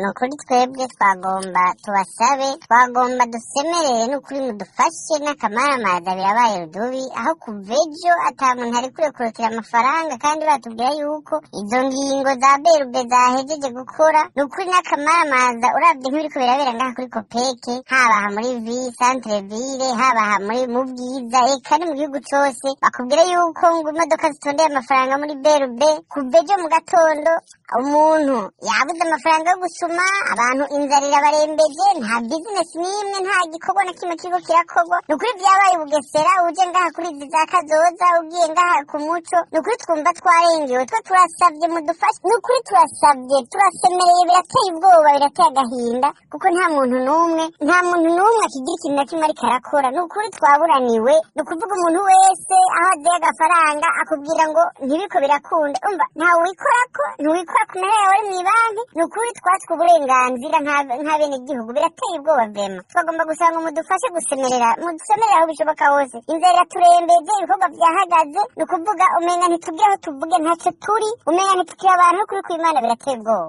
nukuri twebwe twagomba dusemerere n'ukuri mudufashe n'akamaramaza birabaye rudubi aho kuva ejo ata muntu ari kurekurukira amafaranga kandi batubwira yuko izo ngingo za berube zahejeje gukora nukuri n'akamaramaza uravye nk'ibiriko birabera ngaha kuri kopeke haba aha muri centre ville haba aha muri mu bwiza eka ni mu gihugu cose bakubwira yuko ngo imodoka zitondeye amafaranga muri berube kuva ejo mu gatondo umuntu yabuze amafaranga yo gusuma abantu inzara irabarembeje nta bizinesi n'imwe nta gikorwa na kimwe kiriko kirakorwa nukuri vyabaye Bugesera uje ngaha kuri izi za Kazoza ugiye ngaha ku Muco nukuri twumva twarengewe twe turasavye mudufashe nukuri turasemereye birateye ubwoba birateye agahinda kuko nta muntu n'umwe akigira ikintu na kimwe ariko arakora nukuri twaburaniwe nukuvuga umuntu wese aho aziye agafaranga akubwira ngo ntibiko birakunda umva ntawe wikorako ntiwikora ku mahera yawe mw'ibanki nukuri twatswe uburenganzira nka bene igihugu birateye ubwoba vema twagomba gusanga mudufashe gusemerera aho bishoboka hose inzara iraturembeje ibikorwa vyahagaze nukuvuga umenga ntitugira aho tuvuge ntacyo turi umenga ntitukiri abantu kuri kw'Imana birateye ubwoba